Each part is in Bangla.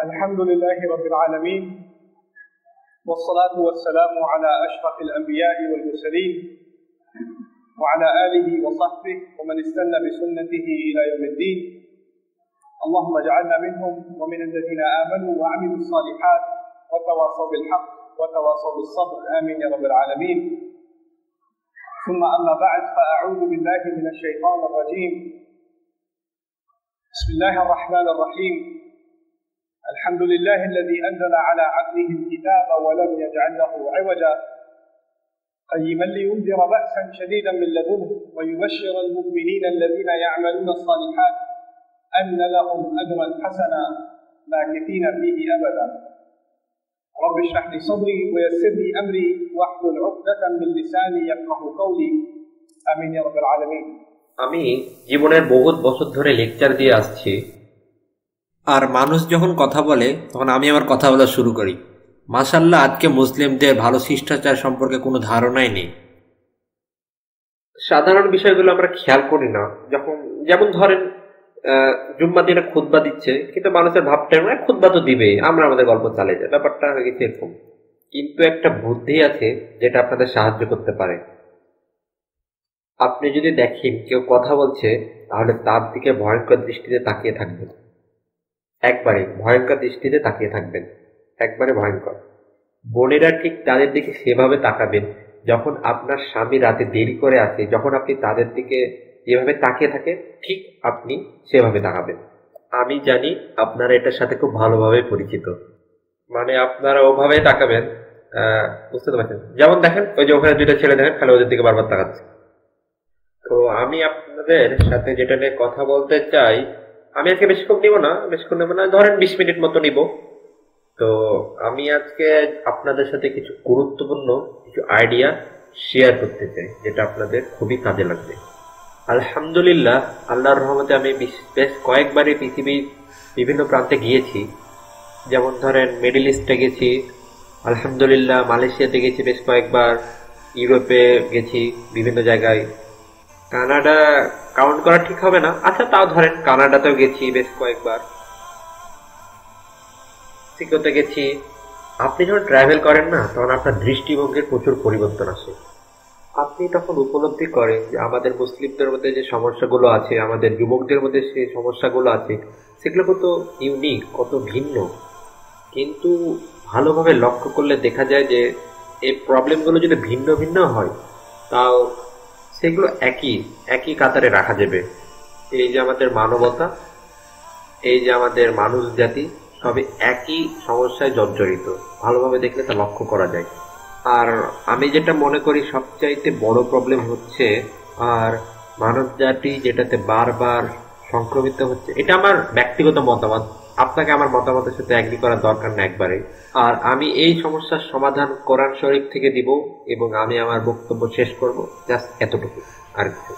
الحمد لله رب العالمين، والصلاة والسلام على أشرف الأنبياء والمرسلين وعلى آله وصحبه ومن استنى بسنته إلى يوم الدين. اللهم اجعلنا منهم ومن الذين آمنوا وعملوا الصالحات وتواصوا بالحق وتواصوا بالصبر، آمين يا رب العالمين. ثم أما بعد، فأعوذ بالله من الشيطان الرجيم. بسم الله الرحمن الرحيم. الحمد لله الذي أنزل على عبده الكتاب ولم يجعل له عوجا قيما لينذر بأسا شديدا من لدنه ويبشر المؤمنين الذين يعملون الصالحات أن لهم أجرا حسنا ماكثين فيه أبدا. رب اشرح لي صدري ويسر لي أمري واحلل عقدة من لساني يفقهوا قولي، آمين يا رب العالمين. আমি জীবনের বহুত বছর ধরে লেকচার দিয়ে আসছি, আর মানুষ যখন কথা বলে তখন আমি আমার কথা বলা শুরু করি। মাশাআল্লাহ, আজকে মুসলিমদের ভালো শিষ্টাচার সম্পর্কে কোনো ধারণাই নেই। সাধারণ বিষয়গুলো আমরা খেয়াল করি না। যেমন ধরেন জুম্মা দিনে খুতবা দিচ্ছে, কিন্তু মানুষের ভাবটা খুতবা তো দিবেই, আমরা আমাদের গল্প চালিয়ে যাই, ব্যাপারটা হয়ে গেছে এরকম। কিন্তু একটা বুদ্ধি আছে যেটা আপনাদের সাহায্য করতে পারে। আপনি যদি দেখেন কেউ কথা বলছে, তাহলে তার দিকে ভয়ঙ্কর দৃষ্টিতে তাকিয়ে থাকবেন। একবারে ভয়ঙ্কর দৃষ্টিতে তাকিয়ে থাকবেন, একবারে ভয়ঙ্কর। বোনেরা ঠিক তাদের দিকে সেভাবে তাকাবেন যখন আপনার স্বামী রাতে দেরি করে আসে, যখন আপনি তাদের দিকে যেভাবে তাকিয়ে থাকেন ঠিক আপনি সেভাবে তাকাবেন। আমি জানি আপনারা এটার সাথে খুব ভালোভাবে পরিচিত, মানে আপনারা ওভাবে তাকাবেন, বুঝতে পারছেন? যেমন দেখেন ওই যে ওখানে দুইটা ছেলে দেখেন, খালি ওদের দিকে বারবার তাকাচ্ছে। তো আমি আপনাদের সাথে যেটা নিয়ে কথা বলতে চাই, আমি আজকে বেশিক্ষণ নেব না, ধরেন 20 মিনিট মতো নিব। তো আমি আজকে আপনাদের সাথে কিছু গুরুত্বপূর্ণ কিছু আইডিয়া শেয়ার করতে চাই, যেটা আপনাদের খুবই কাজে লাগবে। আলহামদুলিল্লাহ, আল্লাহর রহমতে আমি বেশ কয়েকবারই পৃথিবীর বিভিন্ন প্রান্তে গিয়েছি। যেমন ধরেন মিডল ইস্টে গেছি, আলহামদুলিল্লাহ, মালয়েশিয়াতে গেছি বেশ কয়েকবার, ইউরোপে গেছি বিভিন্ন জায়গায়। কানাডা কাউন্ট করা ঠিক হবে না, আচ্ছা তাও ধরেন কানাডাতেও গেছি বেশ কয়েকবার, মেক্সিকোতে গেছি। আপনি যখন ট্রাভেল করেন না, তখন আপনার দৃষ্টিভঙ্গির প্রচুর পরিবর্তন আসে। আপনি তখন উপলব্ধি করেন যে আমাদের মুসলিমদের মধ্যে যে সমস্যাগুলো আছে, আমাদের যুবকদের মধ্যে যে সমস্যাগুলো আছে, সেগুলো কত ইউনিক, কত ভিন্ন। কিন্তু ভালোভাবে লক্ষ্য করলে দেখা যায় যে এই প্রবলেমগুলো যদি ভিন্ন ভিন্ন হয়, তাও সেগুলো একই কাতারে রাখা যাবে। এই যে আমাদের মানবতা, এই যে আমাদের মানুষ জাতি, সবই একই সমস্যায় জর্জরিত। ভালোভাবে দেখলে তা লক্ষ্য করা যায়। আর আমি যেটা মনে করি সবচাইতে বড় প্রবলেম হচ্ছে, আর মানব জাতি যেটাতে বারবার সংক্রমিত হচ্ছে, এটা আমার ব্যক্তিগত মতামত, আপনাকে আমার মতামতের সাথে এগ্রি করার দরকার না একবারে। আর আমি এই সমস্যার সমাধান কোরআন শরীফ থেকে দিব, এবং আমি আমার বক্তব্য শেষ করব জাস্ট এতটুকু, আর কিছু।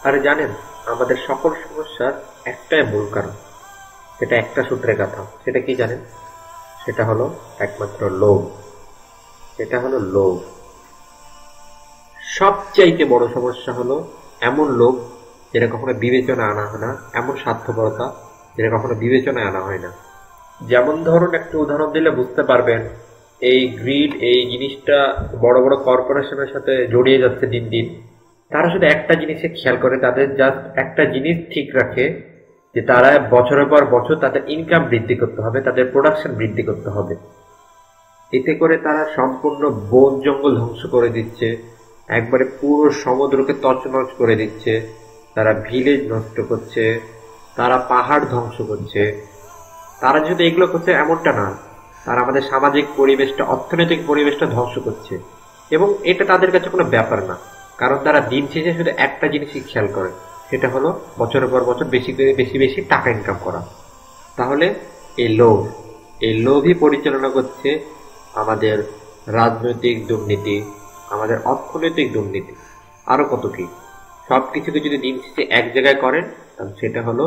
আরে জানেন, আমাদের সকল সমস্যার একটাই মূল কারণ, সেটা একটা সূত্রে গাঁথা। সেটা কি জানেন? সেটা হলো একমাত্র লোভ। সেটা হলো লোভ। সবচাইতে বড় সমস্যা হলো এমন লোভ যেটা কখনো বিবেচনা আনা হয় না, এমন স্বার্থপরতা যেটা কখনো বিবেচনায় আনা হয় না। যেমন ধরুন, একটা উদাহরণ দিলে বুঝতে পারবেন। এই গ্রিড, এই জিনিসটা বড় বড় কর্পোরেশনের সাথে জড়িয়ে যাচ্ছে দিন দিন। তারা শুধু একটা জিনিসে খেয়াল করে, তাদের জাস্ট একটা জিনিস ঠিক রাখে যে তারা বছরের পর বছর তাদের ইনকাম বৃদ্ধি করতে হবে, তাদের প্রোডাকশন বৃদ্ধি করতে হবে। এতে করে তারা সম্পূর্ণ বন জঙ্গল ধ্বংস করে দিচ্ছে, একবারে পুরো সমুদ্রকে তছনছ করে দিচ্ছে, তারা ভিলেজ নষ্ট করছে, তারা পাহাড় ধ্বংস করছে। তারা যদি এগুলো করছে এমনটা না, তারা আমাদের সামাজিক পরিবেশটা, অর্থনৈতিক পরিবেশটা ধ্বংস করছে, এবং এটা তাদের কাছে কোনো ব্যাপার না। কারণ তারা দিন শেষে শুধু একটা জিনিসই খেয়াল করে, সেটা হলো বছরের পর বছর বেশি করে বেশি টাকা ইনকাম করা। তাহলে এই লোভই পরিচালনা করছে আমাদের রাজনৈতিক দুর্নীতি, আমাদের অর্থনৈতিক দুর্নীতি, আরো কত কি। সবকিছুকে যদি দিন শেষে এক জায়গায় করেন, তাহলে সেটা হলো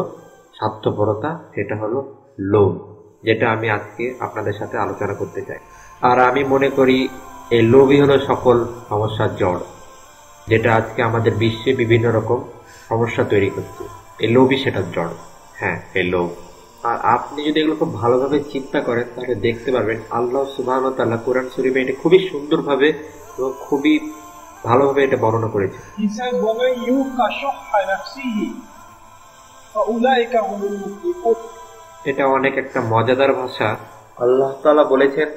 স্বার্থপরতা, সেটা হলো লোভ, যেটা আমি আজকে আপনাদের সাথে আলোচনা করতে চাই। আর আমি মনে করি এই লোভই হলো সকল সমস্যার জড়, যেটা আজকে আমাদের বিশ্বে বিভিন্ন রকম সমস্যা তৈরি করছে। এই লোভই সেটার জড়। হ্যাঁ, এই লোভ। আর আপনি যদি এগুলো খুব ভালোভাবে চিন্তা করেন তাহলে দেখতে পারবেন আল্লাহ সুবহানাহু ওয়া তাআলা কোরআন শরীফে এটা খুবই সুন্দরভাবে এবং খুবই ভালোভাবে এটা বর্ণনা করেছে। He says, وَمَنْ يُوقَ شُحَّ نَفْسِهِ فَأُولَٰئِكَ هُمُ الْمُفْلِحُونَ। এটা অনেক একটা মজাদার ভাষা। আল্লাহ তাআলা বলেছেন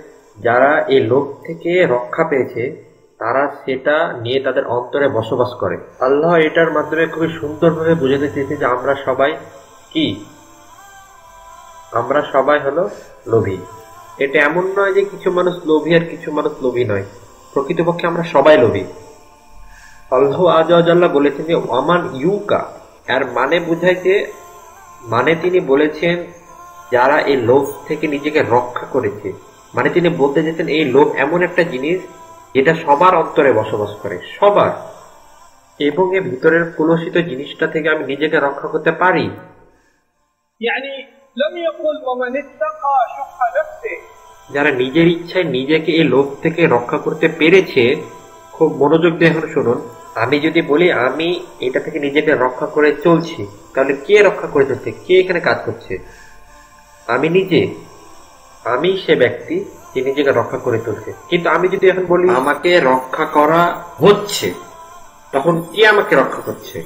যারা এই লোভ থেকে রক্ষা পেয়েছে তারা সেটা নিয়ে তাদের অন্তরে বসবাস করে। আল্লাহ এটার মাধ্যমে খুবই সুন্দরভাবে বোঝাতে চেয়েছে যে আমরা সবাই কি, আমরা সবাই হলো লোভী। এটা এমন নয় যে কিছু মানুষ লোভী আর কিছু মানুষ লোভী নয়, প্রকৃতপক্ষে আমরা সবাই লোভী। আল্লাহ আযজা ওয়া জাল্লা বলেছেন যে ওয়ামান ইউকা, এর মানে বোঝাইছে, মানে তিনি বলেছেন যারা এই লোভ থেকে নিজেকে রক্ষা করেছে, মানে তিনি বলতে চাইছেন এই লোভ এমন একটা জিনিস যেটা সবার অন্তরে বসবাস করে, সবার, এবং এর ভিতরের কলুষিত জিনিসটা থেকে আমি নিজেকে রক্ষা করতে পারি। يعني لم يقل ومن اتقى شح نفسه। যারা নিজের ইচ্ছায় নিজেকে এই লোভ থেকে রক্ষা করতে পেরেছে, খুব মনোযোগ দিয়ে এখন শুনুন, আমি যদি বলি আমি এটা থেকে নিজেকে রক্ষা করে চলছি, তাহলে কে রক্ষা করে চলছে, কে এখানে কাজ করছে? আমি নিজে, আমি সে ব্যক্তি যে নিজেকে রক্ষা করে চলছে। কিন্তু আমি যদি এখন বলি আমাকে রক্ষা করা হচ্ছে, তখন কে আমাকে রক্ষা করছে?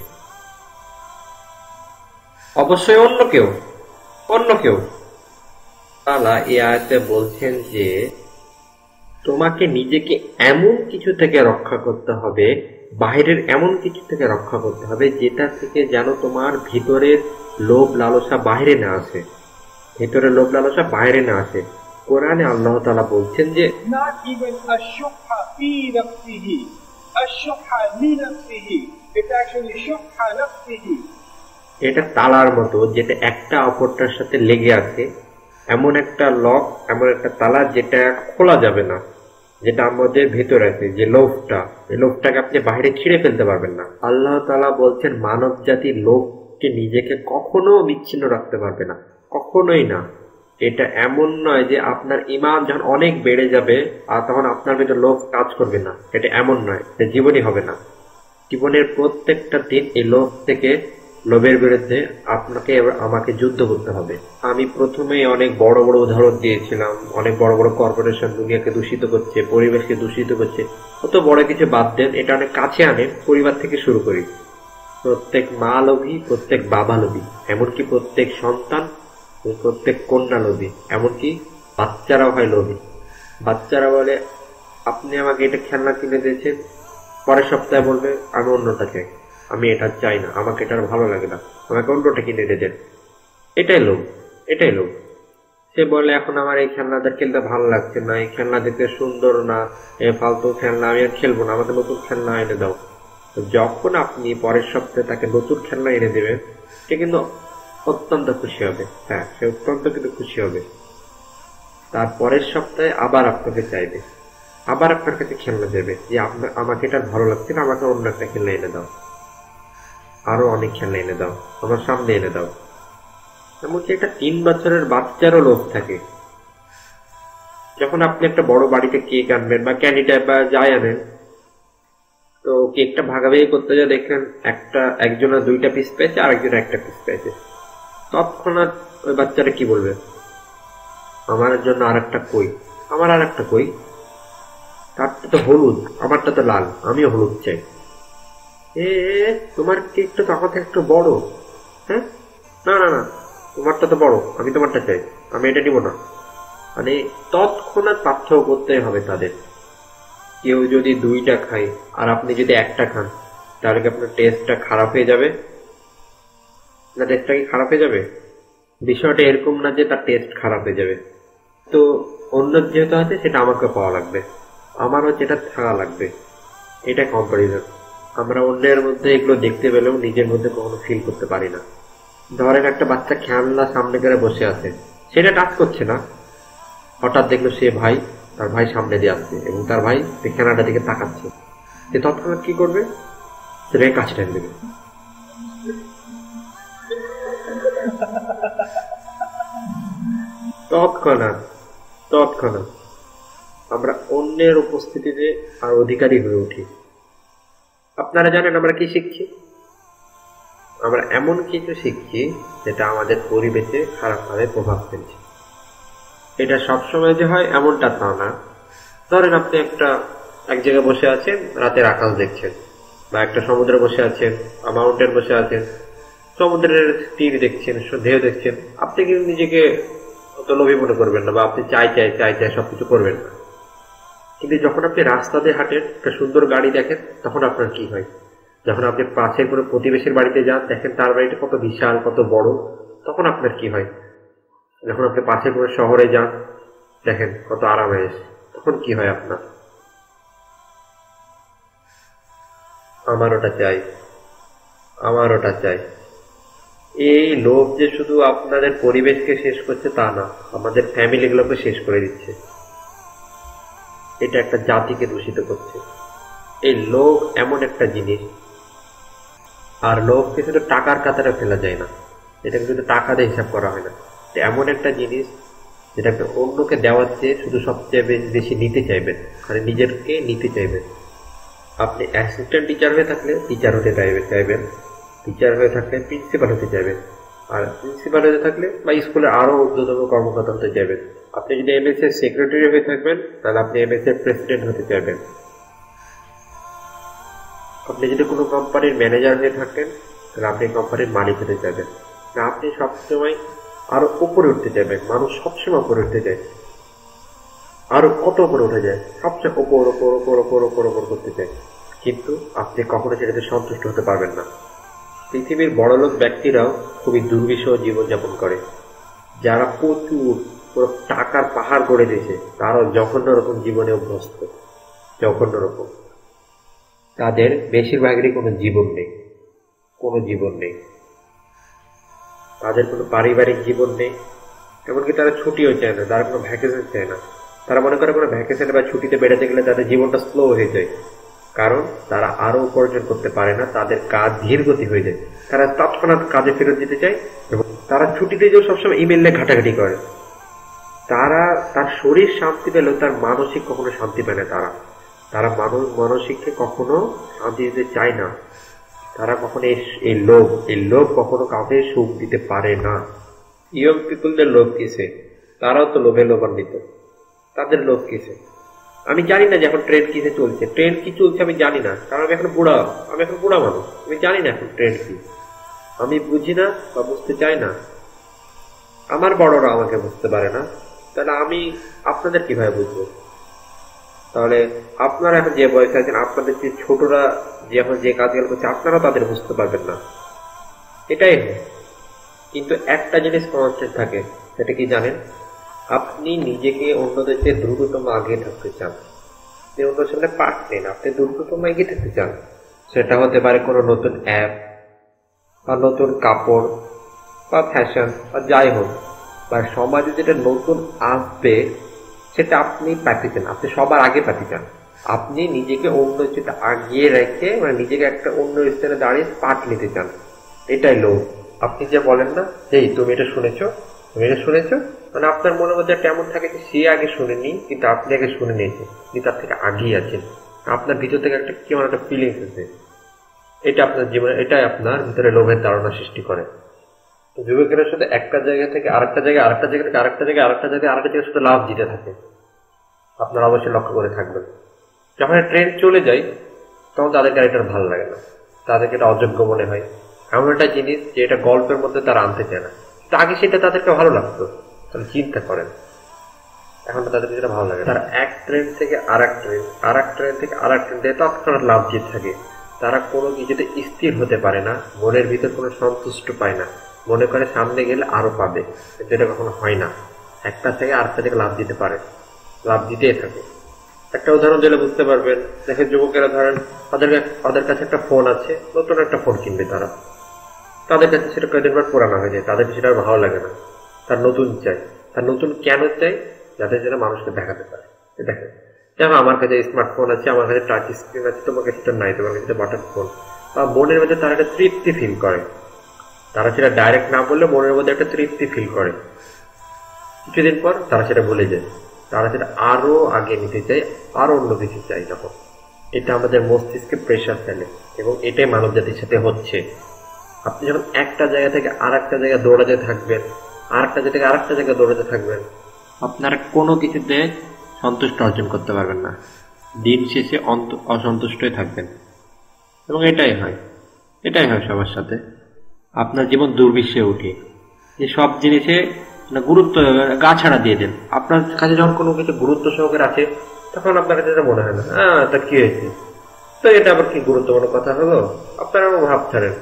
অবশ্যই অন্য কেউ, অন্য কেউ। আল্লাহ এই আয়াতে বলছেন যে তোমাকে নিজেকে এমন কিছু থেকে রক্ষা করতে হবে, বাইরের এমন কিছু থেকে রক্ষা করতে হবে যেটা থেকে যেন তোমার ভিতরের লোভ লালসা বাইরে না আসে, ভিতরের লোভ লালসা বাইরে না আসে। কোরআনে আল্লাহ তাআলা বলছেন যে not even الشح في نفسه الشح لنفسه it's actually شح نفسه। এটা তালার মতো যেটা একটা অপরটার সাথে লেগে আছে, এমন একটা লক, এমন একটা তালা যেটা খোলা যাবে না, যেটা আমাদের ভেতরে আছে, যে লোভটা, এই লোভটাকে আপনি বাইরে ছিঁড়ে ফেলতে পারবেন না। আল্লাহ তাআলা বলছেন মানব জাতির লোভকে নিজেকে কখনো বিচ্ছিন্ন রাখতে পারবে না, কখনোই না। এটা এমন নয় যে আপনার ঈমান যখন অনেক বেড়ে যাবে আর তখন আপনার ভিতরে লোভ কাজ করবে না, এটা এমন নয়, এটা জীবনই হবে না। জীবনের প্রত্যেকটা দিন এই লোভ থেকে, লোভের বিরুদ্ধে আপনাকে আমাকে যুদ্ধ করতে হবে। আমি প্রথমেই অনেক বড় বড় উদাহরণ দিয়েছিলাম, অনেক বড় বড় কর্পোরেশন দুনিয়াকে দূষিত করছে, পরিবেশকে দূষিত করছে। অত বড় কিছু বাদ দেন, এটা অনেক কাছে আনেন, পরিবার থেকে শুরু করি। প্রত্যেক মা লোভী, প্রত্যেক বাবা লোভী, এমনকি প্রত্যেক সন্তান, প্রত্যেক কন্যা লোভী, এমনকি বাচ্চারাও হয় লোভী। বাচ্চারা বলে আপনি আমাকে এটা খেলনা কিনে দিয়েছেন, পরের সপ্তাহে বলবে আমি অন্যটা চাই, আমি এটা চাই না, আমাকে এটা ভালো লাগে না, আমাকে অন্যটা কিনে দেন। এটাই লোভ, এটাই লোভ। সে বলে এখন আমার এই খেলনাদের খেলতে ভালো লাগছে না, এই খেলনা দেখতে সুন্দর না, এই ফালতু খেলনা আমি আর খেলবো না, আমাকে নতুন খেলনা এনে দাও। যখন আপনি পরের সপ্তাহে তাকে নতুন খেলনা এনে দেবেন, সে কিন্তু অত্যন্ত খুশি হবে। হ্যাঁ, সে অত্যন্ত কিন্তু খুশি হবে। তার পরের সপ্তাহে আবার আপনাকে চাইবে, আবার আপনার কাছে খেলনা দেবে যে আপনার আমাকে এটা ভালো লাগছে না, আমাকে অন্য একটা খেলনা এনে দাও, আরো অনেক খেলনা এনে দাও, আমার সামনে এনে দাও। এমনকি একটা 3 বছরের বাচ্চারও লোভ থাকে। যখন আপনি একটা বড় বাড়িতে কেক আনবেন বা ক্যান্ডি টাইপ বা যাই আনেন, তো কেকটা ভাগাভাগি করতে যা দেখেন একজনের 2টা পিস পেয়েছে, আরেকজনের 1টা পিস পেয়েছে, তৎক্ষণাৎ ওই বাচ্চারা কি বলবে, আমার জন্য আরেকটা কই, আমার আরেকটা কই, তারটা তো হলুদ, আমারটা তো লাল, আমিও হলুদ চাই। তোমার কেকটা তো আমার থেকে একটু বড়, হ্যাঁ, না না না, তোমারটা তো বড়, আমি তোমারটা চাই, আমি এটা নিব না। মানে তৎক্ষণাৎ পার্থক্য করতে হবে তাদের। কেউ যদি 2টা খায় আর আপনি যদি 1টা খান, তাহলে কি আপনার টেস্টটা খারাপ হয়ে যাবে না? টেস্টটা কি খারাপ হয়ে যাবে? বিষয়টা এরকম না যে তার টেস্ট খারাপ হয়ে যাবে। তো অন্য যেহেতু আছে সেটা আমাকে পাওয়া লাগবে, আমারও যেটা থাকা লাগবে, এটা কম্পারিজন। আমরা অন্যের মধ্যে এগুলো দেখতে পেলেও নিজের মধ্যে কখনো ফিল করতে পারি না। ধরেন একটা বাচ্চা খেলনা সামনে করে বসে আছে, সেটা টাচ করছে না, হঠাৎ দেখলো তার ভাই সামনে দিয়ে আসছে এবং তার ভাই খেলনাটা দিকে তাকাচ্ছে, সে তৎক্ষণাৎ কি করবে? সেটাকে কাছে টেনে দেবে। তৎক্ষণাৎ আমরা অন্যের উপস্থিতিতে আর অধিকারী হয়ে উঠি। আপনারা জানেন আমরা কি শিখছি? আমরা এমন কিছু শিখছি যেটা আমাদের পরিবেশে খারাপভাবে প্রভাব ফেলছে। এটা সবসময় যে হয় এমনটা তা না। ধরেন আপনি এক জায়গায় বসে আছেন, রাতের আকাশ দেখছেন, বা একটা সমুদ্রে বসে আছেন, বা মাউন্টেন বসে আছেন, সমুদ্রের তীর দেখছেন, ঢেউ দেখছেন, আপনি কিন্তু নিজেকে অত লোভী মনে করবেন না, বা আপনি চাই সবকিছু করবেন না। কিন্তু যখন আপনি রাস্তা দিয়ে হাঁটেন, একটা সুন্দর গাড়ি দেখেন, তখন আপনার কি হয়? যখন আপনি পাশের কোনো প্রতিবেশীর বাড়িতে যান, দেখেন তার বাড়িটা কত বিশাল, কত বড়, তখন আপনার কি হয়? যখন আপনি পাশের কোনো শহরে যান, দেখেন কত আরামায়েশ, তখন কি হয় আপনার? আমার ওটা চাই। এই লোভ যে শুধু আপনাদের পরিবেশকে শেষ করছে তা না, আমাদের ফ্যামিলিগুলোকে শেষ করে দিচ্ছে। এটা একটা জাতিকে দূষিত করছে। এই লোভ এমন একটা জিনিস, আর লোভকে শুধু টাকার কাতারে ফেলা যায় না, এটাকে শুধু টাকা দিয়ে হিসাব করা হয় না। এমন একটা জিনিস যেটাকে অন্যকে দেওয়ার চেয়ে শুধু সবচেয়ে বেশি নিতে চাইবেন, মানে নিজেকে নিতে চাইবেন। আপনি অ্যাসিস্ট্যান্ট টিচার হয়ে থাকলে টিচার হতে চাইবেন, টিচার হয়ে থাকলে প্রিন্সিপাল হতে চাইবেন, আর প্রিন্সিপাল হতে থাকলে বা স্কুলের আরো ঊর্ধ্বতন কর্মকর্তা হতে চাইবেন। আপনি যদি এমএস এর সেক্রেটারি হয়ে থাকবেন, তাহলে আপনি এমএস এর প্রেসিডেন্ট হতে চাইবেন। আপনি যদি কোনো কোম্পানির ম্যানেজার হয়ে থাকেন, তাহলে আপনি কোম্পানির মালিক হতে চাইবেন। আপনি সবসময় আরো উপরে উঠতে চাইবেন। মানুষ সবসময় উপরে উঠতে চায়, আরো কত উপরে উঠে যায়, সবচেয়ে ওপর করতে চায়, কিন্তু আপনি কখনো সেটাতে সন্তুষ্ট হতে পারবেন না। পৃথিবীর বড়লোক ব্যক্তিরাও খুবই দুর্বিষহ জীবনযাপন করে। যারা প্রচুর টাকার পাহাড় গড়ে দিয়েছে, তারাও জঘন্য রকম জীবনে অভ্যস্ত, জঘন্য রকম। তাদের বেশিরভাগেরই কোনো জীবন নেই, তাদের কোনো পারিবারিক জীবন নেই, এমনকি তারা ছুটিও চায় না, তারা কোনো ভ্যাকেশন চায় না। তারা মনে করে কোনো ভ্যাকেশনে বা ছুটিতে বেড়াতে গেলে তাদের জীবনটা স্লো হয়ে যায়, কারণ তারা আরো উপার্জন করতে পারে না, তাদের কাজ ধীর গতি হয়ে যায়। তারা তৎক্ষণাৎ কাজে ফেরত যেতে চায়, এবং তারা ছুটিতে যেও সবসময় ইমেইলে ঘাটাঘাটি করে। তার শরীর শান্তি পেলেও তার মানসিক কখনো শান্তি পায় না। তারা মানসিককে কখনো শান্তি দিতে চায় না। তারা কখনো এই লোভ কখনো কাউকে সুখ দিতে পারে না। ইয়ং পিপুলদের লোভ কিসে? তারাও তো লোভে লোভান্বিত। তাদের লোভ কিসে? আমি জানি না যে এখন ট্রেন্ড কিসে চলছে। ট্রেন্ড কি চলছে আমি জানি না, কারণ আমি এখন বুড়া মানুষ। আমি জানি না এখন ট্রেন্ড কি, আমি বুঝি না বা বুঝতে চাই না। আমার বড়রা আমাকে বুঝতে পারে না, তাহলে আমি আপনাদের কিভাবে বুঝবো? তাহলে আপনারা এখন যে বয়সে আছেন, আপনাদের যে ছোটরা যে এখন যে কাজগুলো করছে, আপনারা তাদের বুঝতে পারবেন না, এটাই হয়। কিন্তু একটা জিনিস কনস্ট্যান্ট থাকে, সেটা কি জানেন? আপনি নিজেকে অন্যদের চেয়ে দ্রুততম আগে থাকতে চান। আপনি অন্যের সামনে পার্ট নেন, আপনি দ্রুততম এগিয়ে থাকতে চান। সেটা হতে পারে কোনো নতুন অ্যাপ, বা নতুন কাপড়, বা ফ্যাশন, বা যাই হোক, বা সমাজে যেটা নতুন আসবে সেটা আপনি পেতে চান, আপনি সবার আগে পেতে চান। আপনি নিজেকে অন্য যেটা আগিয়ে রেখে, মানে নিজেকে একটা অন্য স্থানে দাঁড়িয়ে পার্ট নিতে চান, এটাই লোভ। আপনি যে বলেন না, এই তুমি এটা শুনেছো, মানে আপনার মনের মধ্যে একটা এমন থাকে যে সে আগে শুনেনি, কিন্তু আপনি আগে শুনে নিয়েছেন, কিন্তু তার থেকে আগেই আছেন। আপনার ভিতর থেকে একটা কেমন একটা ফিলিংস আছে, এটা আপনার জীবনে, এটাই আপনার ভিতরে লোভের ধারণা সৃষ্টি করে। যুবকেরা সাথে একটা জায়গা থেকে আরেকটা জায়গায়, আরেকটা জায়গা থেকে আরেকটা জায়গায়, আরেকটা জায়গায়, আরেকটা জায়গায় শুধু লাভ দিতে থাকে। আপনারা অবশ্যই লক্ষ্য করে থাকবেন, যখন ট্রেন চলে যায় তখন তাদেরকে এটা ভালো লাগে না, তাদেরকে এটা অযোগ্য মনে হয়। এমন একটা জিনিস যে এটা গল্পের মধ্যে তারা আনতে চায় না, আগে সেটা তাদেরকে ভালো লাগতো। তাহলে চিন্তা করেন, এখন তাদেরকে যেটা ভালো লাগে, তারা এক ট্রেন থেকে আরেক ট্রেন থেকে আরেক ট্রেন দিয়ে তৎক্ষণাৎ লাভ জিতে থাকে। তারা কোনো কিছুতে স্থির হতে পারে না, মনের ভিতর কোনো সন্তুষ্ট পায় না, মনে করে সামনে গেলে আরো পাবে, কিন্তু এটা কখনো হয় না। একটা থেকে আরেকটা থেকে লাভ দিতে পারে, লাভ দিতেই থাকে। একটা উদাহরণ দিলে বুঝতে পারবেন। দেখেন যুবকেরা ধরেন তাদের কাছে একটা ফোন আছে, নতুন একটা ফোন কিনবে তারা, তাদের কাছে সেটা কয়েকদিন পর পুরানো হয়ে যায়, তাদের সেটা ভালো লাগে না, তার নতুন চাই। তার নতুন কেন চাই? যাতে সেটা মানুষকে দেখাতে পারে। দেখেন, যেমন আমার কাছে স্মার্টফোন আছে, আমার কাছে টাচ স্ক্রিন আছে, তোমার কাছে সেটা নাই, তোমার কাছে বাটন ফোন। বা মনের মধ্যে তারা একটা তৃপ্তি ফিল করে, তারা সেটা ডাইরেক্ট না বললে মনের মধ্যে একটা তৃপ্তি ফিল করে। কিছুদিন পর তারা সেটা ভুলে যায়, তারা সেটা আরো আগে নিতে চায়, আরো অন্য কিছু চাই। তখন এটা আমাদের মস্তিষ্কে প্রেশার ফেলে, এবং এটাই মানব জাতির সাথে হচ্ছে। আপনি যখন একটা জায়গা থেকে আর একটা জায়গায় দৌড়াতে থাকবেন, আরেকটা জায়গা থেকে আরেকটা জায়গায় দৌড়াতে থাকবেন, আপনারা কোনো কিছুতে সন্তুষ্ট অর্জন করতে পারবেন না। দিন শেষে অসন্তুষ্টই থাকবেন। এবং এটাই হয় সবার সাথে। আপনার জীবন দুর্বিষে উঠে যে সব জিনিসে গুরুত্ব গা ছাড়া দিয়ে দেন। আপনার কাছে যখন কোনো কিছু গুরুত্ব সহকারে আছে, তখন আপনার কাছে মনে হয় না তা কি হয়েছে, তো এটা আবার কি গুরুত্বপূর্ণ কথা হলো, আপনারা ভাব ছাড়েন,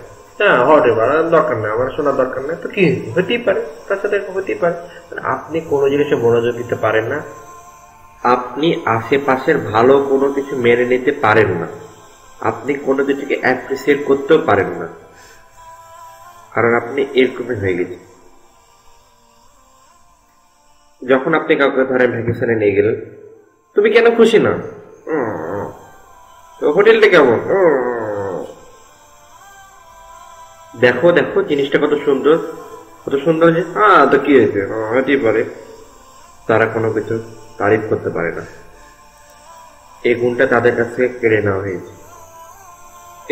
হটে দরকার নেই, আমার শোনার দরকার নেই, তো কি হতেই পারে, তার সাথে হতেই পারে। আপনি কোনো জিনিসে মনোযোগ দিতে পারেন না, আপনি আশেপাশের ভালো কোনো কিছু মেনে নিতে পারেন না, আপনি কোনো কিছুকে অ্যাপ্রিসিয়েট করতেও পারেন না, কারণ আপনি এরকমই হয়ে গেছেন। যখন আপনি কাউকে ধরেন ভ্যাকেশনে নিয়ে গেলেন, তুমি কেন খুশি না, হোটেলটা কেমন, দেখো দেখো জিনিসটা কত সুন্দর যে তো কি হয়েছে, হতেই পারে। তারা কোনো কিছু তারিফ করতে পারে না, এই গুণটা তাদের কাছ থেকে কেড়ে নেওয়া হয়েছে।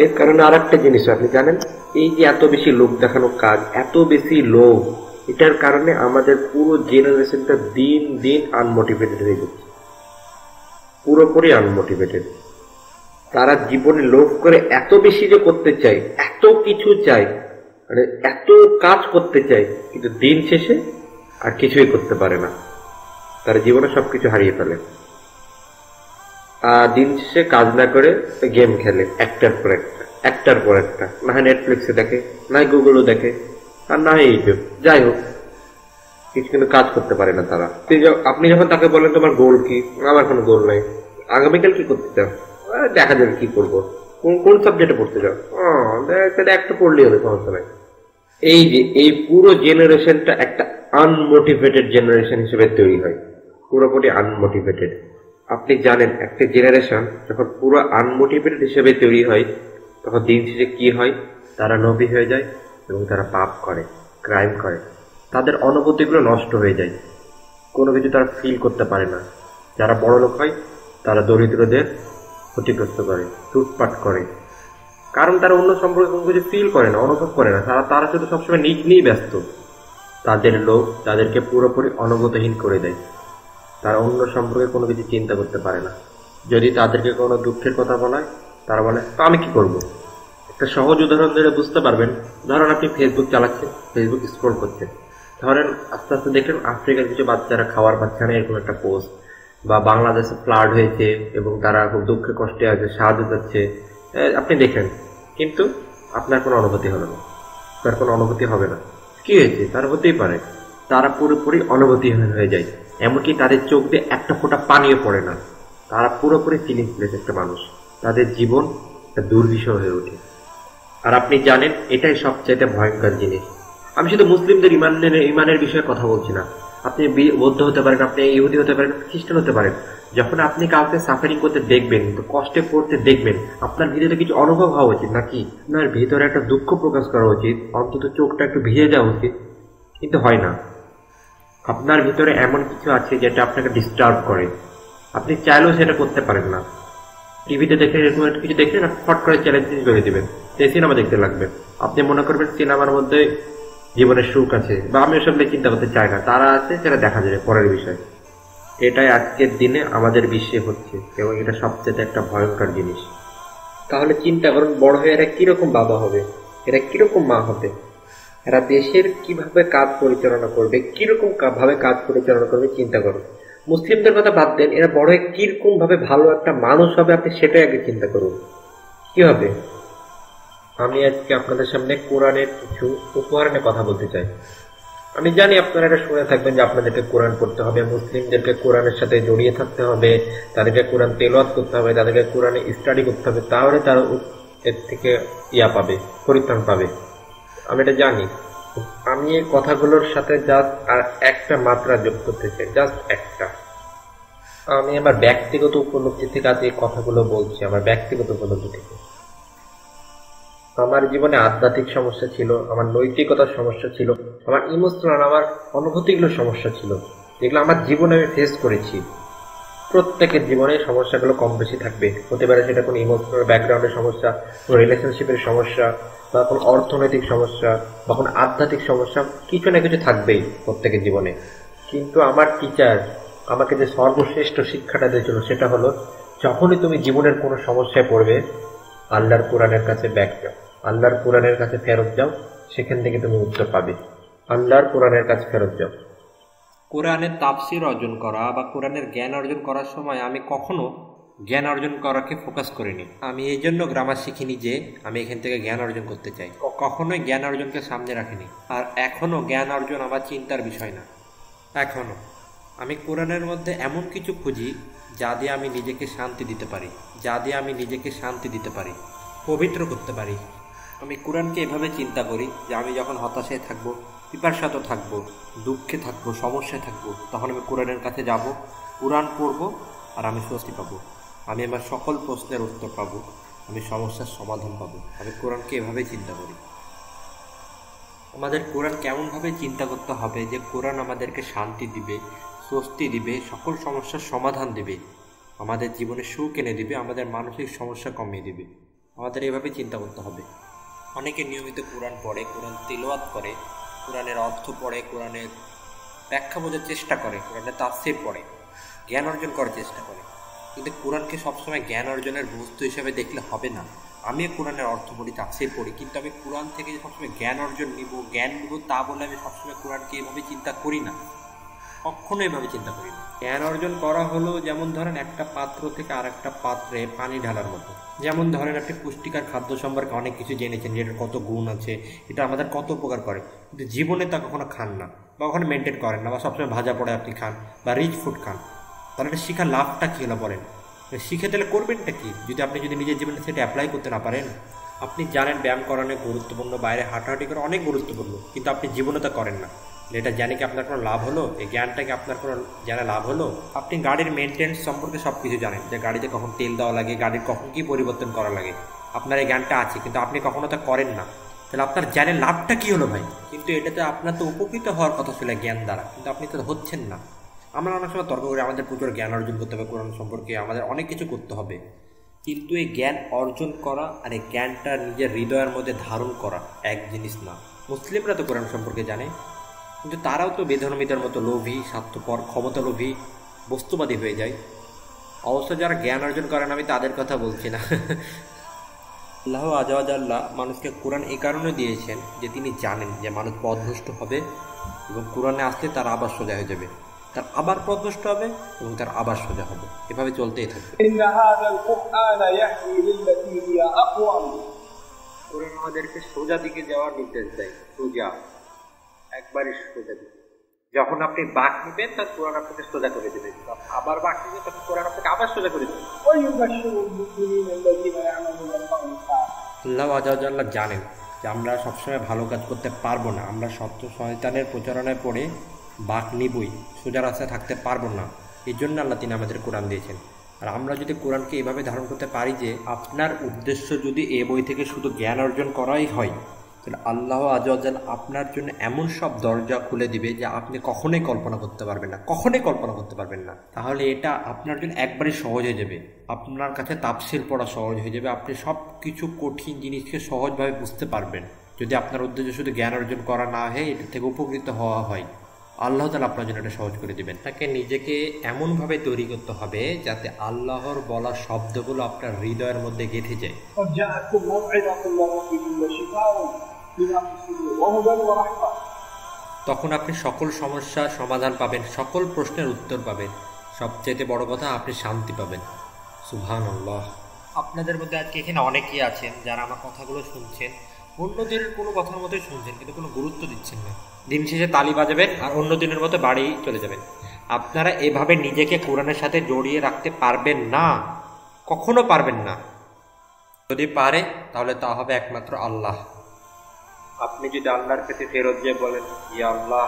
এর কারণে আর একটা জিনিস আপনি জানেন, এই যে এত বেশি লোক দেখানো কাজ, এত বেশি লোভ, এটার কারণে আমাদের পুরো জেনারেশনটা দিন দিন আনমোটিভেটেড হয়ে যাচ্ছে, পুরোপুরি আনমোটিভেটেড। তারা জীবনে লোভ করে এত বেশি যে করতে চায়, এত কিছু চাই, মানে এত কাজ করতে চাই, কিন্তু দিন শেষে আর কিছুই করতে পারে না, তারা জীবনে সবকিছু হারিয়ে ফেলে। আর দিন শেষে কাজ না করে গেম খেলে একটার পর একটা, না হয় নেটফ্লিক্সে দেখে, না হয় গুগলও দেখে, আর না হয় ইউটিউব, যাই হোক কিছু, কিন্তু কাজ করতে পারে না তারা। আপনি যখন তাকে বলেন তোমার গোল কি, আমার কোনো গোল নাই, আগামীকাল কি করতে চাও, দেখা যাবে কি করবো, কোন সাবজেক্টে পড়তে চাও, একটা পড়লেই হবে, সমস্যা নাই। এই পুরো জেনারেশনটা একটা আনমোটিভেটেড জেনারেশন হিসেবে তৈরি হয়, পুরোপুরি আনমোটিভেটেড। আপনি জানেন একটা জেনারেশন যখন পুরো আনমোটিভেটেড হিসেবে তৈরি হয়, তখন দিন শেষে কি হয়, তারা নবী হয়ে যায় এবং তারা পাপ করে, ক্রাইম করে, তাদের অনুভূতিগুলো নষ্ট হয়ে যায়, কোনো কিছু তারা ফিল করতে পারে না। যারা বড় লোক হয় তারা দরিদ্রদের ক্ষতিগ্রস্ত করে, লুটপাট করে, কারণ তারা অন্য সম্পর্কে কোনো কিছু ফিল করে না, অনুভব করে না, তারা শুধু সবসময় নিজ নিয়েই ব্যস্ত। তাদের লোক তাদেরকে পুরোপুরি অনুভূতিহীন করে দেয়, তারা অন্য সম্পর্কে কোনো কিছু চিন্তা করতে পারে না। যদি তাদেরকে কোনো দুঃখের কথা বলা হয়, তারা বলে তো আমি কি করবো। একটা সহজ উদাহরণ দিলে বুঝতে পারবেন, ধরেন আপনি ফেসবুক চালাচ্ছেন, ফেসবুক স্ক্রল করছেন, ধরেন আস্তে আস্তে দেখলেন আফ্রিকার কিছু বাচ্চারা খাওয়ার পাচ্ছে না, এরকম একটা পোস্ট, বা বাংলাদেশে ফ্লাড হয়েছে এবং তারা খুব দুঃখে কষ্টে আছে, সাহায্য চাচ্ছে, আপনি দেখেন, কিন্তু আপনার কোনো অনুভূতি হলো না, তার কোনো অনুভূতি হবে না। কি হয়েছে, তার হতেই পারে, তারা পুরোপুরি অনুভূতিহীন হয়ে যায়, এমনকি তাদের চোখ দিয়ে একটা ফোঁটা পানিও পড়ে না, তারা পুরোপুরি ফিলিংসলেস একটা মানুষ, তাদের জীবন একটা দুর্বিষহ হয়ে ওঠে। আর আপনি জানেন এটাই সবচেয়ে ভয়ঙ্কর জিনিস। আমি শুধু মুসলিমদের ইমানের বিষয়ে কথা বলছি না, আপনি বৌদ্ধ হতে পারেন, আপনি ইহুদি হতে পারেন, খ্রিস্টান হতে পারেন, যখন আপনি কাউকে সাফারিং করতে দেখবেন, তো কষ্টে পড়তে দেখবেন, আপনার ভিতরে কিছু অনুভব হওয়া উচিত নাকি, আপনার ভিতরে একটা দুঃখ প্রকাশ করা উচিত, অন্তত চোখটা একটু ভিজে যাওয়া উচিত, কিন্তু হয় না। আপনার ভিতরে এমন কিছু আছে যেটা আপনাকে ডিস্টার্ব করে, আপনি চাইলেও সেটা করতে পারেন না। টিভিতে দেখে এরকম একটা কিছু দেখলেন, ফট করে চ্যালেঞ্জ করে দিবেন, সেই সিনেমা দেখতে লাগবেন, আপনি মনে করবেন সিনেমার মধ্যে জীবনের সুখ আছে, বা আমি ওসব নিয়ে চিন্তা করতে চাই না, তারা আছে, সেটা দেখা যাবে পরের বিষয়। এটাই আজকের দিনে আমাদের বিশ্বে হচ্ছে, এবং এটা সবচেয়ে একটা ভয়ঙ্কর জিনিস। তাহলে চিন্তা করুন, বড় হয়ে এরা কিরকম বাবা হবে, এরা কিরকম মা হবে, এরা দেশের কিভাবে কাজ পরিচালনা করবে, কিরকম ভাবে কাজ পরিচালনা করবে, চিন্তা করুন। মুসলিমদের কথা বাদ দেন, এরা বড় হয়ে কিরকম ভাবে ভালো একটা মানুষ হবে, আপনি সেটাই আগে চিন্তা করুন, কি হবে। আমি আজকে আপনাদের সামনে কোরআনের কিছু উপহার নিয়ে কথা বলতে চাই। আমি জানি আপনারা এটা শুনে থাকবেন যে আপনাদেরকে কোরআন পড়তে হবে, মুসলিমদেরকে কোরআনের সাথে জড়িয়ে থাকতে হবে, তাদেরকে কোরআন তেলাওয়াত করতে হবে, তাদেরকে কোরআনে স্টাডি করতে হবে, তাহলে তারা এর থেকে পাবে, পরিত্রাণ পাবে। আমি এটা জানি। আমি এই কথাগুলোর সাথে জাস্ট আর একটা মাত্রা যোগ করতে চাই, জাস্ট একটা। আমি আমার ব্যক্তিগত উপলব্ধি থেকে আজ এই কথাগুলো বলছি, আমার ব্যক্তিগত উপলব্ধি থেকে। আমার জীবনে আধ্যাত্মিক সমস্যা ছিল, আমার নৈতিকতার সমস্যা ছিল, আমার ইমোশনাল, আমার অনুভূতিগুলোর সমস্যা ছিল, যেগুলো আমার জীবনে আমি ফেস করেছি। প্রত্যেকের জীবনে সমস্যাগুলো কম বেশি থাকবে। হতে পারে সেটা কোনো ইমোশনাল ব্যাকগ্রাউন্ডের সমস্যা, কোনো রিলেশনশিপের সমস্যা, বা কোনো অর্থনৈতিক সমস্যা, বা কোনো আধ্যাত্মিক সমস্যা, কিছু না কিছু থাকবেই প্রত্যেকের জীবনে। কিন্তু আমার টিচার আমাকে যে সর্বশ্রেষ্ঠ শিক্ষাটা দিয়েছিল সেটা হলো, যখনই তুমি জীবনের কোনো সমস্যায় পড়বে, আল্লাহর কোরআনের কাছে ব্যাক যাও, আল্লাহর কোরআনের কাছে ফেরত যাও, সেখান থেকে তুমি উত্তর পাবে। আল্লাহর কোরআনের কাছে ফেরত যাও। কোরআনের তাফসীর অর্জন করা বা কোরআনের জ্ঞান অর্জন করার সময় আমি কখনো জ্ঞান অর্জন করাকে ফোকাস করিনি। আমি এই জন্য গ্রামার শিখিনি যে আমি এখান থেকে জ্ঞান অর্জন করতে চাই, কখনোই জ্ঞান অর্জনকে সামনে রাখিনি। আর এখনো জ্ঞান অর্জন আমার চিন্তার বিষয় না। এখনো আমি কোরআনের মধ্যে এমন কিছু খুঁজি যা দিয়ে আমি নিজেকে শান্তি দিতে পারি, যা দিয়ে আমি নিজেকে শান্তি দিতে পারি, পবিত্র করতে পারি। আমি কোরআনকে এভাবে চিন্তা করি যে আমি যখন হতাশায় থাকবো, পিপাসাত থাকবো, দুঃখে থাকবো, সমস্যায় থাকবো, তখন আমি কোরআনের কাছে যাব, কোরআন পড়বো, আর আমি স্বস্তি পাবো। আমি আমার সকল প্রশ্নের উত্তর পাবো, আমি সমস্যার সমাধান পাবো। আমি কোরআনকে এভাবেই চিন্তা করি। আমাদের কোরআন কেমনভাবে চিন্তা করতে হবে যে কোরআন আমাদেরকে শান্তি দিবে, স্বস্তি দিবে, সকল সমস্যার সমাধান দিবে, আমাদের জীবনে সুখ এনে দিবে, আমাদের মানসিক সমস্যা কমিয়ে দিবে। আমাদের এভাবে চিন্তা করতে হবে। অনেকে নিয়মিত কোরআন পড়ে, কোরআন তিলাওয়াত করে, কোরআনের অর্থ পড়ে, কোরআনের ব্যাখ্যা বোঝার চেষ্টা করে, কোরআনের তাফসীর পড়ে, জ্ঞান অর্জন করার চেষ্টা করে। কিন্তু কোরআনকে সবসময় জ্ঞান অর্জনের বস্তু হিসেবে দেখলে হবে না। আমি কোরআনের অর্থ পড়ি, তাফসীর পড়ি, কিন্তু আমি কোরআন থেকে যে সবসময় জ্ঞান অর্জন নিব, জ্ঞান নিব, তা বলে আমি সবসময় কোরআনকে এভাবে চিন্তা করি না, কখনো এভাবে চিন্তা করি না। জ্ঞান অর্জন করা হলো যেমন ধরেন একটা পাত্র থেকে আর একটা পাত্রে পানি ঢালার মতো। যেমন ধরেন আপনি পুষ্টিকর খাদ্য সম্পর্কে অনেক কিছু জেনেছেন, যে এটার কত গুণ আছে, এটা আমাদের কত উপকার করে, কিন্তু জীবনে তা কখনো খান না, বা কখনো মেনটেন করেন না, বা সবসময় ভাজা পড়ে আপনি খান, বা রিচ ফুড খান। তাহলে এটা শিখার লাভটা কী হলো বলেন? শিখে তাহলে করবেনটা কি যদি নিজের জীবনে সেটা অ্যাপ্লাই করতে না পারেন? আপনি জানেন ব্যায়াম করানো গুরুত্বপূর্ণ, বাইরে হাঁটাহাঁটি করা অনেক গুরুত্বপূর্ণ, কিন্তু আপনি জীবনে তা করেন না। এটা জানি কি আপনার কোনো লাভ হলো? এই জ্ঞানটাকে আপনার কোনো জানা লাভ হলো? আপনি গাড়ির মেনটেন্স সম্পর্কে সব কিছু জানেন, যে গাড়িতে কখন তেল দেওয়া লাগে, গাড়ির কখন কী পরিবর্তন করা লাগে, আপনার এই জ্ঞানটা আছে, কিন্তু আপনি কখনো তা করেন না। তাহলে আপনার জ্ঞানের লাভটা কী হলো ভাই? কিন্তু এটাতে আপনার তো উপকৃত হওয়ার কথা ছিল জ্ঞান দ্বারা, কিন্তু আপনি তো হচ্ছেন না। আমরা অনেক সময় তর্ক করি আমাদের প্রচুর জ্ঞান অর্জন করতে হবে কোরআন সম্পর্কে, আমাদের অনেক কিছু করতে হবে, কিন্তু এই জ্ঞান অর্জন করা আর এই জ্ঞানটা নিজের হৃদয়ের মধ্যে ধারণ করা এক জিনিস না। মুসলিমরা তো কোরআন সম্পর্কে জানে, কিন্তু তারাও তো বেধর্মীদের মতো লোভী, স্বার্থপর, ক্ষমতালোভী, বস্তুবাদী হয়ে যায়। অবশ্য যারা জ্ঞান অর্জন করেন আমি তাদের কথা বলছি না। আল্লাহ আজাল্লাহ মানুষকে কোরআন এই কারণে দিয়েছেন যে তিনি জানেন যে মানুষ পথভ্রষ্ট হবে, এবং কোরআনে আসলে তার আবার সোজা হয়ে যাবে, তার আবার পথভ্রষ্ট হবে এবং তার আবার সোজা হবে, এভাবে চলতেই থাকবে। কোরআন আমাদেরকে সোজা দিকে যাওয়ার নির্দেশ দেয়, সোজা, একবারই সোজা দিকে। যখন আপনি বাঁক নিবেন তার কোরআন আপনাকে সোজা করে দেবে, আবার বাঁক নিবেন তখন কোরআন আপনাকে আবার সোজা করে দেবে। আল্লাহ আজাল্লাহ জানেন যে আমরা সবসময় ভালো কাজ করতে পারবো না, আমরা শয়তানের প্রচারণায় পড়ে বাঁক নিবই, সোজা রাস্তায় থাকতে পারবো না। এই জন্য আল্লাহ তিনি আমাদের কোরআন দিয়েছেন। আর আমরা যদি কোরআনকে এভাবে ধারণ করতে পারি যে আপনার উদ্দেশ্য যদি এ বই থেকে শুধু জ্ঞান অর্জন করাই হয়, তাহলে আল্লাহ আজাল আপনার জন্য এমন সব দরজা খুলে দিবে যে আপনি কখনোই কল্পনা করতে পারবেন না, কখনোই কল্পনা করতে পারবেন না। তাহলে এটা আপনার জন্য একবারই সহজ হয়ে যাবে, আপনার কাছে তাফসীর পড়া সহজ হয়ে যাবে, আপনি সব কিছু কঠিন জিনিসকে সহজভাবে বুঝতে পারবেন। যদি আপনার উদ্দেশ্য শুধু জ্ঞান অর্জন করা না হয়, এটা থেকে উপকৃত হওয়া হয়, আল্লাহ তাআলা আপনার জন্য এটা সহজ করে দিবেন। তাকে নিজেকে এমনভাবে তৈরি করতে হবে যাতে আল্লাহর বলা শব্দগুলো আপনার হৃদয়ের মধ্যে গেঁথে যায়। তখন আপনি সকল সমস্যার সমাধান পাবেন, সকল প্রশ্নের উত্তর পাবেন, সবচেয়ে বড় কথা আপনি শান্তি পাবেন। সুবহানাল্লাহ। আপনাদের মধ্যে আজকে এখানে অনেকেই আছেন যারা আমার কথাগুলো শুনছেন, অন্যদের কোনো কথার মতোই শুনছেন, কিন্তু কোনো গুরুত্ব দিচ্ছেন না। দিন শেষে তালি বাজাবেন আর অন্য দিনের মতো বাড়ি চলে যাবেন। আপনারা এভাবে নিজেকে কোরআনের সাথে জড়িয়ে রাখতে পারবেন না, কখনো পারবেন না। যদি পারে তাহলে তা হবে একমাত্র আল্লাহ। আপনি যদি আল্লাহর কাছে ফেরত দিয়ে বলেন, ইয়া আল্লাহ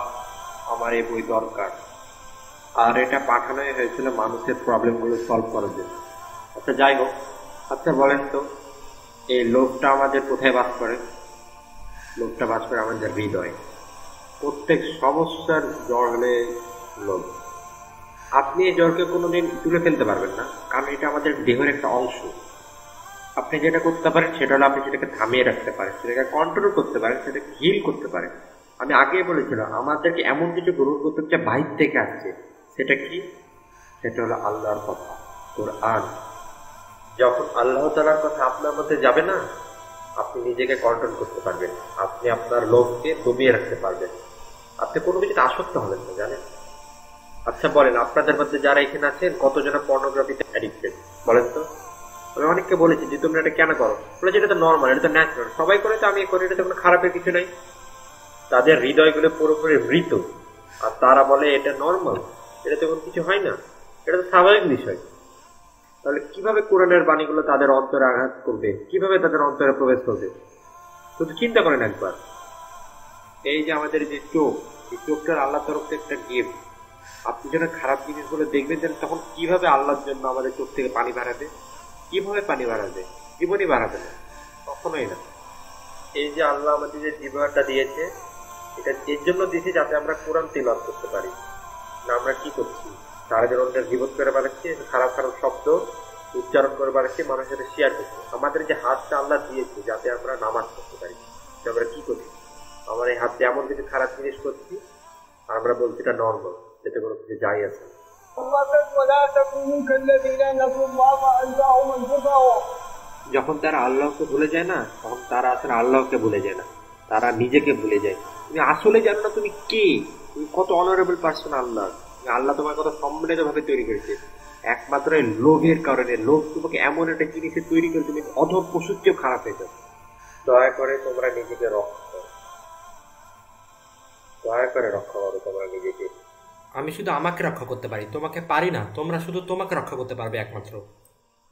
আমার এই বই দরকার, আর এটা পাঠানোই হয়েছিল মানুষের প্রবলেমগুলো সলভ করার জন্য। আচ্ছা যাই হোক, আচ্ছা বলেন তো এই লোভটা আমাদের কোথায় বাস করে? লোভটা বাস করে আমাদের হৃদয়ে। প্রত্যেক সমস্যার জড় হলে লোভ। আপনি এই জ্বরকে কোনোদিন তুলে ফেলতে পারবেন না, কারণ এটা আমাদের দেহের একটা অংশ। আপনি যেটা করতে পারেন সেটা হলো আপনি সেটাকে থামিয়ে রাখতে পারেন, সেটাকে কন্ট্রোল করতে পারেন, সেটাকে হিল করতে পারেন। আমি আগে বলেছিলাম আমাদেরকে এমন কিছু গ্রহণ করতে হচ্ছে বাহির থেকে আসছে। সেটা কি? সেটা হলো আল্লাহর কথা, কোরআন। যখন আল্লাহ তাআলার কথা আপনার মধ্যে যাবে না, আপনি নিজেকে কন্ট্রোল করতে পারবেন, আপনি আপনার লোভকে দমিয়ে রাখতে পারবেন, আপনি কোনো কিছুতে আসক্ত হবেন না, জানেন? আচ্ছা বলেন, আপনাদের মধ্যে যারা এখানে আছেন কতজনা পর্নোগ্রাফিতে অ্যাডিক্টেড বলেন তো? আমি অনেককে বলেছি যে তোমরা এটা কেন করো, বলেছি এটা তো নর্মাল, এটা তো ন্যাচারাল, সবাই করে, তো আমি করি, এটা তো কোনো খারাপের কিছু নাই। তাদের হৃদয়গুলো পুরোপুরি মৃত, আর তারা বলে এটা নর্মাল, এটা তো কোনো কিছু হয় না, এটা তো স্বাভাবিক বিষয়। তাহলে কিভাবে কোরআনের বাণীগুলো তাদের অন্তরে আঘাত করবে, কিভাবে তাদের অন্তরে প্রবেশ করবে? শুধু চিন্তা করেন একবার। এই যে আমাদের যে চোখ, এই চোখটার আল্লাহর তরফ থেকে একটা গিফট। আপনি যখন খারাপ জিনিসগুলো দেখবেন তখন কিভাবে আল্লাহর জন্য আমাদের চোখ থেকে পানি বাড়াবে? কিভাবে পানি বাড়াবে? জীবনই বাড়াবে না, কখনোই না। এই যে আল্লাহ আমাদের যে জীবনটা দিয়েছে, এটা এর জন্য দিয়েছে যাতে আমরা কোরআন তিলাওয়াত করতে পারি। না আমরা কি করছি? সারাদিন অন্যের জীবন করে বেড়াচ্ছি, খারাপ খারাপ শব্দ উচ্চারণ করে বেড়াচ্ছি, মানুষের সাথে শেয়ার করছি। আমাদের যে হাতটা আল্লাহ দিয়েছে যাতে আমরা নামাজ পড়তে পারি, আমরা কি করছি? আমার এই হাতে এমন কিছু খারাপ জিনিস করছি, আর আমরা বলছি এটা নর্মাল, এতে কোনো কিছু যাই আছে। যখন তারা আল্লাহকে ভুলে যায় না, তখন তারা আসলে আল্লাহকে ভুলে যায় না, তারা নিজেকে ভুলে যায়। তুমি আসলে জানো না তুমি কে, তুমি কত অনারেবল পার্সন। আল্লাহ তোমার কত সম্মানিত ভাবে তৈরি করেছে। একমাত্র এই লোভের কারণে, লোভ তোমাকে এমন একটা জিনিসে তৈরি করে তুমি অধম পশুর চেয়েও খারাপ হয়ে যাবে। দয়া করে তোমরা নিজেকে রক্ষা করো, দয়া করে রক্ষা করো তোমরা নিজেকে। আমি শুধু আমাকে রক্ষা করতে পারি, তোমাকে পারি না। তোমরা শুধু তোমাকে রক্ষা করতে পারবে একমাত্র।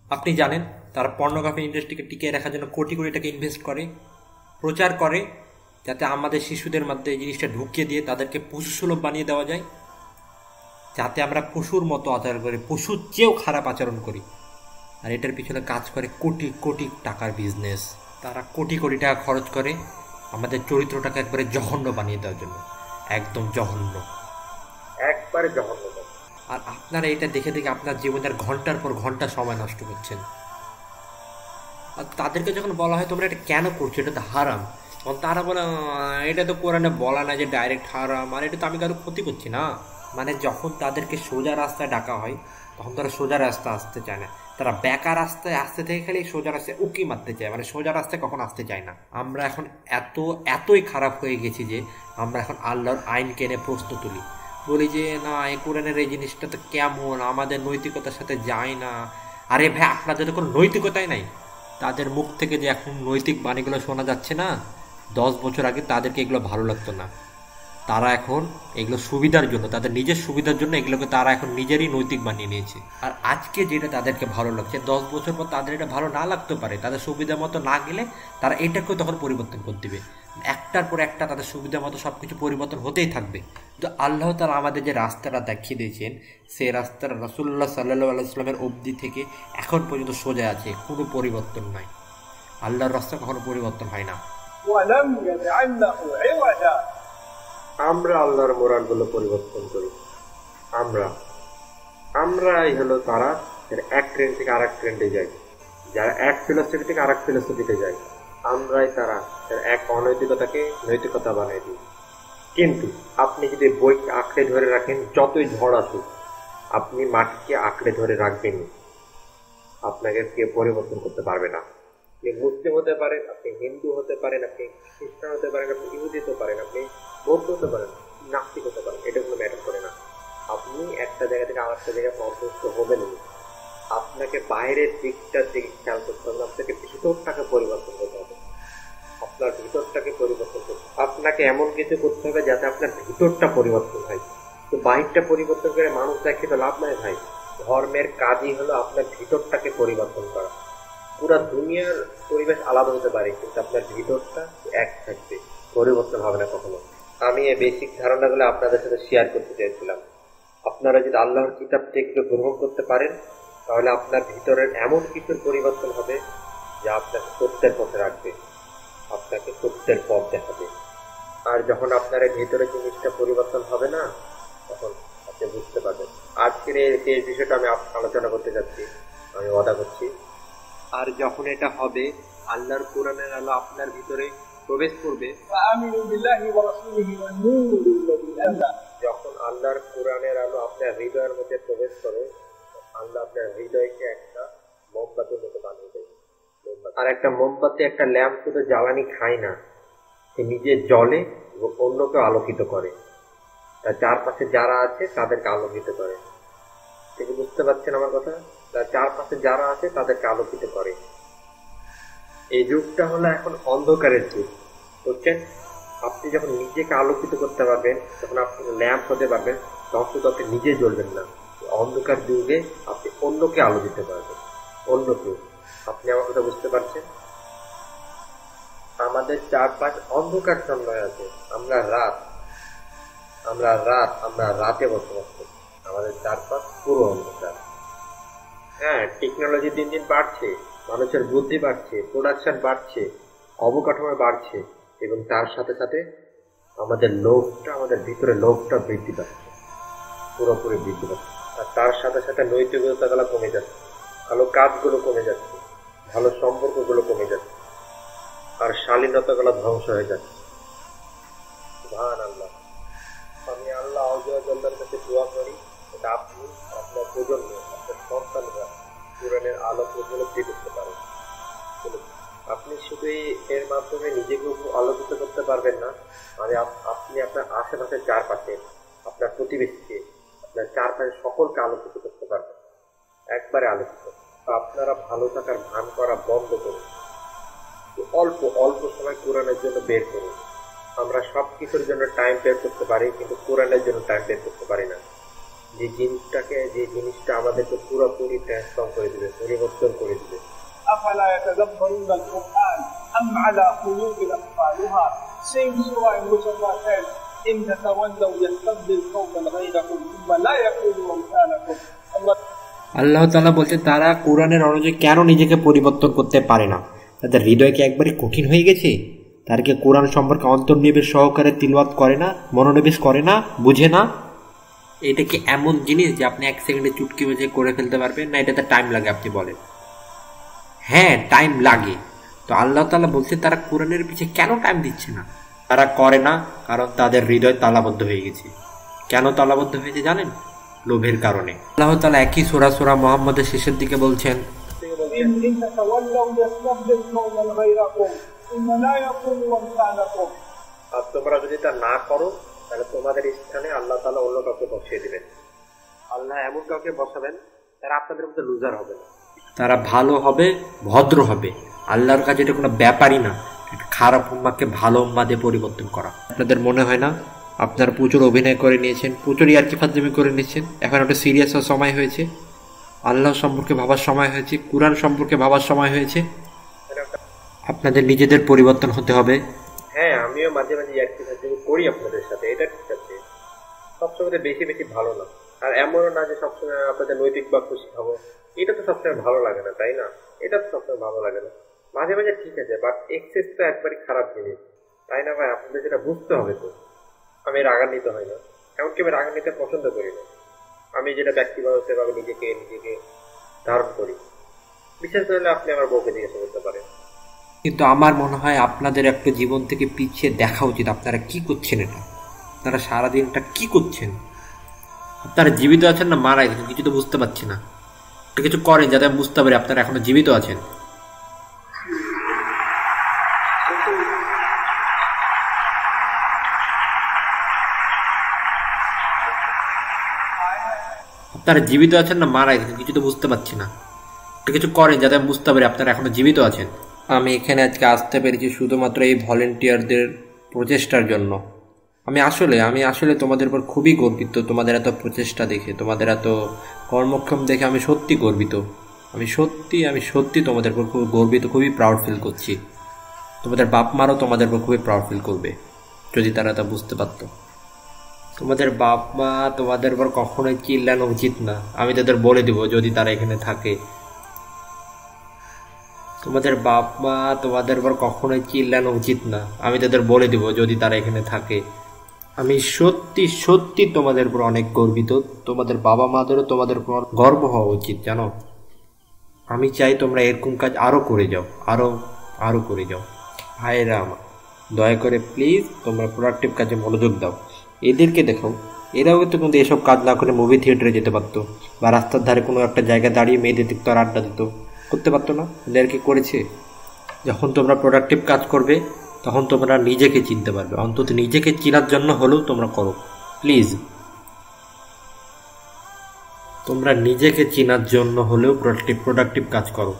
আপনি জানেন তারা পর্নোগ্রাফি ইন্ডাস্ট্রিকে টিকিয়ে রাখার জন্য কোটি কোটি টাকা ইনভেস্ট করে, প্রচার করে, যাতে আমাদের শিশুদের মধ্যে এই জিনিসটা ঢুকিয়ে দিয়ে তাদেরকে পশুসুলভ বানিয়ে দেওয়া যায়, যাতে আমরা পশুর মতো আচরণ করি, পশুর চেয়েও খারাপ আচরণ করি। আর এটার পিছনে কাজ করে কোটি কোটি টাকার বিজনেস। তারা কোটি কোটি টাকা খরচ করে আমাদের চরিত্রটাকে একবারে জঘন্য বানিয়ে দেওয়ার জন্য, একদম জঘন্য, একবারে জঘন্য। আর আপনারা এটা দেখে দেখে আপনার জীবনের ঘন্টার পর ঘন্টা সময় নষ্ট করছেন। আর তাদেরকে যখন বলা হয় তোমরা এটা কেন করছো, এটা তো হারাম, তখন তারা বলে এটা তো কোরআনে বলা না যে ডাইরেক্ট হারাম, আর এটা তো আমি কারো ক্ষতি করছি না। মানে যখন তাদেরকে সোজা রাস্তায় ডাকা হয় তখন তারা সোজা রাস্তা আসতে চায় না, তারা বেকার রাস্তায় আসতে থেকে খালি সোজা রাস্তায় উকি মারতে চায়, মানে সোজা রাস্তায় কখন আসতে চায় না। আমরা এখন এতই খারাপ হয়ে গেছি যে আমরা এখন আল্লাহর আইনকে এনে প্রশ্ন তুলি, বলি যে না এই কোরআনের এই জিনিসটা তো কেমন, আমাদের নৈতিকতার সাথে যায় না। আরে ভাই, আপনাদের তো কোনো নৈতিকতাই নাই। তাদের মুখ থেকে যে এখন নৈতিক বাণীগুলো শোনা যাচ্ছে না, 10 বছর আগে তাদেরকে এগুলো ভালো লাগতো না। তারা এখন এগুলো সুবিধার জন্য, তাদের নিজের সুবিধার জন্য এগুলোকে তারা এখন নিজেরই নৈতিক বানিয়ে নিয়েছে। আর আজকে যেটা তাদেরকে ভালো লাগছে, 10 বছর পর তাদের এটা ভালো না লাগতে পারে, তাদের সুবিধা মতো না গেলে তারা এটাকেও তখন পরিবর্তন করে দিবে। একটার পর একটা তাদের সুবিধা মতো সব কিছু পরিবর্তন হতেই থাকবে। তো আল্লাহ তাআলা আমাদের যে রাস্তাটা দেখিয়ে দিয়েছেন, সেই রাস্তাটা রাসূলুল্লাহ সাল্লাল্লাহু আলাইহি ওয়াসাল্লামের অবধি থেকে এখন পর্যন্ত সোজা আছে, কোনো পরিবর্তন নাই। আল্লাহর রাস্তা কখনো পরিবর্তন হয় না। আমরা আল্লাহর মোরালগুলো পরিবর্তন করি। আমরাই হলো তারা এক ট্রেন্ড থেকে আরেক ট্রেন্ডে যাই, যারা এক ফিলোসফি থেকে আরেক ফিলোসফিতে যায়। আমরাই তারা এক অনৈতিকতাকে নৈতিকতা বানিয়ে দিই। কিন্তু আপনি যদি বইকে আঁকড়ে ধরে রাখেন, যতই ঝড় আসুক আপনি মাটিকে আঁকড়ে ধরে রাখবেন, আপনাকে কেউ পরিবর্তন করতে পারবে না। আপনি মুসলিম হতে পারেন, আপনি হিন্দু হতে পারেন, আপনি খ্রিস্টান হতে পারেন, আপনি ইহুদি হতে পারেন, আপনি বৌদ্ধ হতে পারেন, নাস্তিক হতে পারেন, এটা কোনো ম্যাটার করে না। আপনি একটা জায়গা থেকে আরেকটা জায়গায় অভ্যস্ত হবেন। আপনাকে বাইরের দিকটার দিকে খেয়াল করতে হবে, আপনাকে ভিতরটাকে পরিবর্তন করতে হবে। আপনার ভিতরটাকে পরিবর্তন করতে আপনাকে এমন কিছু করতে হবে যাতে আপনার ভিতরটা পরিবর্তন হয়। তো বাইরটা পরিবর্তন করে মানুষ দেখে তো লাভ নাই ভাই। ধর্মের কাজই হলো আপনার ভিতরটাকে পরিবর্তন করা। পুরা দুনিয়ার পরিবেশ আলাদা হতে পারে, কিন্তু আপনার ভিতরটা এক থাকবে, পরিবর্তন হবে না কখনো। আমি এই বেসিক ধারণাগুলো আপনাদের সাথে শেয়ার করতে চাইছিলাম। আপনারা যদি আল্লাহর কিতাব থেকে গ্রহণ করতে পারেন, তাহলে আপনার ভিতরের এমন কিছুর পরিবর্তন হবে যা আপনাকে সত্যের পথে রাখবে, আপনাকে সত্যের পথ দেখাবে। আর যখন আপনার ভিতরে জিনিসটা পরিবর্তন হবে না, তখন আপনি বুঝতে পারবেন। আজকে আজকের এই শেষ বিষয়টা আমি আলোচনা করতে যাচ্ছি, আমি ওয়াদা করছি। আর যখন এটা হবে, আল্লাহর কোরআনের আলো আপনার ভিতরে প্রবেশ করবে। যখন আল্লাহর কোরআনের আলো আপনার হৃদয়ের মধ্যে প্রবেশ করে, আল্লাহ আপনার হৃদয়কে একটা মোমবাতির মতো বানিয়ে দেয়। আর একটা মোমবাতি, একটা ল্যাম্প শুধু জ্বালানি খায় না, সে নিজে জ্বলে এবং অন্যকে আলোকিত করে, তার চারপাশে যারা আছে তাদেরকে আলোকিত করে। ঠিক বুঝতে পারছেন আমার কথা? তার চারপাশে যারা আছে তাদেরকে আলোকিত করে। এই যুগটা হলো এখন অন্ধকারের যুগ, বুঝছেন? আপনি যখন নিজেকে আলোকিত করতে পারবেন, যখন আপনি ল্যাম্প হতে পারবেন, তখন শুধু আপনি নিজে জ্বলবেন না, অন্ধকার যুগে আপনি অন্যকে আলো দিতে পারবেন, অন্যকে। আপনি আমার কথা বুঝতে পারছেন? আমাদের চারপাশ অন্ধকার ছন্নয় আছে, আমরা রাতে বসবাস করি, আমাদের চারপাশ পুরো অন্ধকার। হ্যাঁ, টেকনোলজি দিন দিন বাড়ছে, মানুষের বুদ্ধি বাড়ছে, প্রোডাকশন বাড়ছে, অবকাঠামো বাড়ছে, এবং তার সাথে সাথে আমাদের ভিতরে লোভটা বৃদ্ধি পাচ্ছে, পুরোপুরি বৃদ্ধি পাচ্ছে। আর তার সাথে সাথে নৈতিকতাগুলো কমে যাচ্ছে, ভালো কাজগুলো কমে যাচ্ছে, ভালো সম্পর্কগুলো কমে যাচ্ছে, আর শালীনতাগুলো ধ্বংস হয়ে যাচ্ছে। সুবহানাল্লাহ। আমি আল্লাহ আল্লাহর কাছে দোয়া করি, এটা আপনি, আপনার প্রজন্ম, আপনার সন্তানরা কোরআনের আলো উপলব্ধি করতে পারেন। আপনি শুধু এর মাধ্যমে নিজেকে আলোকিত করতে পারবেন না, মানে আপনি আপনার আশেপাশের চারপাশে, আপনার প্রতিবেশীকে, আপনার চারপাশে সকলকে আলোকিত করতে পারবেন, একবারে আলোকিত। আপনারা ভালো থাকার ভান করা বন্ধ করুন, অল্প অল্প সময় কোরআনের জন্য বের করুন। আমরা সব কিছুর জন্য টাইম বের করতে পারি, কিন্তু কোরআনের জন্য টাইম বের করতে পারি না। যে জিনিসটা আমাদেরকে পুরোপুরি ট্রান্সফর্ম করে দিবে, পরিবর্তন করে দিবে। أفلا يتدبرون القرآن أم على قلوب أقفالها سيروا المتواتر إن تتولوا يستبدل قوما غيركم ثم لا يكونوا أمثالكم. আল্লাহ তাআলা বলছেন, তারা কোরআনের অনুযায়ী কেন নিজেকে পরিবর্তন করতে পারে না? তাদের হৃদয় কি একবারে কঠিন হয়ে গেছে? তারা কি কোরআন সম্পর্কে অন্তর্নিবেশ সহকারে তিলাওয়াত করে না, মনোনিবেশ করে না, বুঝে না? এটা কি এমন জিনিস যে আপনি এক সেকেন্ডে চুটকি বেজে করে ফেলতে পারবেন না? এটাতে টাইম লাগে, আপনি বলেন। হ্যাঁ, টাইম লাগে। তো আল্লাহ তাআলা বলছে তারা কোরআনের পিছে কেন টাইম দিচ্ছে না? তারা করে না কারণ তাদের হৃদয় তালাবদ্ধ হয়ে গেছে। কেন তালাবদ্ধ হয়েছে জানেন? লোভের কারণে। আল্লাহ তাআলা একই সূরা মুহাম্মদের শেষের দিকে বলছেন, আর তোমরা যদি তা না করো, তাহলে তোমাদের স্থানে আল্লাহ তাআলা অন্য কাউকে বসিয়ে দিবেন। আল্লাহ এমন কাউকে বসাবেন তারা আপনাদের মধ্যে লুজার হবে না, তারা ভালো হবে, ভদ্র হবে। আল্লাহর কাছে এটা কোনো ব্যাপারই না খারাপ উম্মাকে ভালো উম্মা দিয়ে পরিবর্তন করা। আপনাদের মনে হয় না আপনারা প্রচুর অভিনয় করে নিয়েছেন, প্রচুর ইয়ার্কি ফাজলামি করে নিয়েছেন? এখন একটা সিরিয়াস হওয়ার সময় হয়েছে, আল্লাহ সম্পর্কে ভাবার সময় হয়েছে, কোরআন সম্পর্কে ভাবার সময় হয়েছে। আপনাদের নিজেদের পরিবর্তন হতে হবে। হ্যাঁ, আমিও মাঝে মাঝে ইয়ার্কি ফাজলামি করি আপনাদের সাথে, এটা ঠিক আছে। সবসময় বেশি বেশি ভালো না, আর এমনও না যে সবসময় আপনাদের নৈতিক বা খুশি হবো, এটা তো সবসময় ভালো লাগে না, তাই না? এটা তো সবসময় ভালো লাগে না, মাঝে মাঝে ঠিক আছে, বাট এক্সেস তো একবারই খারাপ জিনিস, তাই না ভাই? আপনাদের যেটা বুঝতে হবে। তো আমি রাগান্বিত হয় না, এমনকি আমি রাগান্বিত পছন্দ করি না। আমি যেটা ব্যক্তিগতভাবে নিজেকে ধারণ করি। বিশেষ করে আপনি আমার বউকে জিজ্ঞাসা করতে পারেন। কিন্তু আমার মনে হয় আপনাদের একটু জীবন থেকে পিছিয়ে দেখা উচিত। আপনারা কি করছেন? আপনারা সারাদিনটা কি করছেন? আপনারা জীবিত আছেন না মারা গেছেন? কিছু তো বুঝতে পারছি না। কিছু করেন যাতে আমি বুঝতে পারি আপনারা এখনো জীবিত আছেন। আপনারা জীবিত আছেন না মারা গেছেন? কিছু তো বুঝতে পারছি না। কিছু করেন যাতে আমি বুঝতে পারি আপনারা এখনো জীবিত আছেন। আমি এখানে আজকে আসতে পেরেছি শুধুমাত্র এই ভলেন্টিয়ারদের প্রচেষ্টার জন্য। আমি আসলে তোমাদের উপর খুবই গর্বিত। তোমাদের এত প্রচেষ্টা দেখে, তোমাদের এত কর্মক্ষম দেখে আমি সত্যি গর্বিত। আমি সত্যি তোমাদের উপর খুব গর্বিত, খুবই প্রাউড ফিল করছি। তোমাদের বাপ মারও তোমাদের উপর খুবই প্রাউড ফিল করবে যদি তারা তা বুঝতে পারত। তোমাদের বাপ মা তোমাদের উপর কখনোই চিল্লানো উচিত না, আমি তাদের বলে দেব যদি তারা এখানে থাকে। তোমাদের বাপ মা তোমাদের উপর কখনোই চিল্লানো উচিত না, আমি তাদের বলে দেব যদি তারা এখানে থাকে। আমি সত্যি সত্যি তোমাদের উপর অনেক গর্বিত। তোমাদের বাবা মাদেরও তোমাদের উপর গর্ব হওয়া উচিত, জানো। আমি চাই তোমরা এরকম কাজ আরও করে যাও, আরও করে যাও। ভাইরা আমার, দয়া করে প্লিজ তোমরা প্রোডাক্টিভ কাজে মনোযোগ দাও। এদেরকে দেখো, এরাও তো কিন্তু এসব কাজ না করে মুভি থিয়েটারে যেতে পারতো, বা রাস্তার ধারে কোনো একটা জায়গায় দাঁড়িয়ে মেয়েদের দিকতো আর আড্ডা দিত, করতে পারতো না? এদেরকে করেছে। যখন তোমরা প্রোডাক্টিভ কাজ করবে তখন তোমরা নিজেকে চিনতে পারবে। অন্তত নিজেকে চেনার জন্য হলেও তোমরা করো প্লিজ। তোমরা নিজেকে চেনার জন্য হলেও প্রোডাক্টিভ কাজ করো।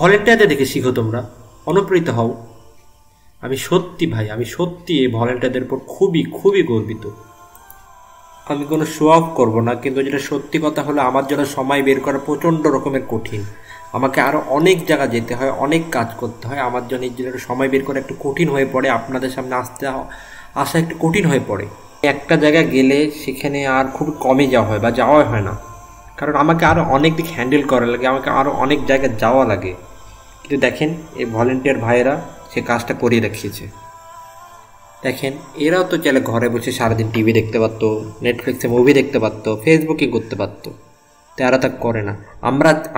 ভলেন্টিয়ারদের দেখে শিখো, তোমরা অনুপ্রেরিত হও। আমি সত্যি ভাই, আমি সত্যি এই ভলেন্টিয়ারদের উপর খুবই খুবই গর্বিত। আমি কোনো শো অফ করবো না, কিন্তু যেটা সত্যি কথা হলো আমার জন্য সময় বের করা প্রচণ্ড রকমের কঠিন। আমাকে আরও অনেক জায়গা যেতে হয়, অনেক কাজ করতে হয়। আমার জন্য এই জন্য সময় বের করা একটু কঠিন হয়ে পড়ে, আপনাদের সামনে আসা একটু কঠিন হয়ে পড়ে। একটা জায়গায় গেলে সেখানে আর খুব কমে যাওয়া হয় বা যাওয়াই হয় না, কারণ আমাকে আরও অনেক দিক হ্যান্ডেল করা লাগে, আমাকে আরও অনেক জায়গায় যাওয়া লাগে। কিন্তু দেখেন এই ভলেন্টিয়ার ভাইয়েরা সে কাজটা করিয়ে দেখিয়েছে। দেখেন এরাও তো চাইলে ঘরে বসে সারাদিন টিভি দেখতে পারতো, নেটফ্লিক্সে মুভি দেখতে পারতো, ফেসবুকিং করতে পারতো, তারা তা করে না।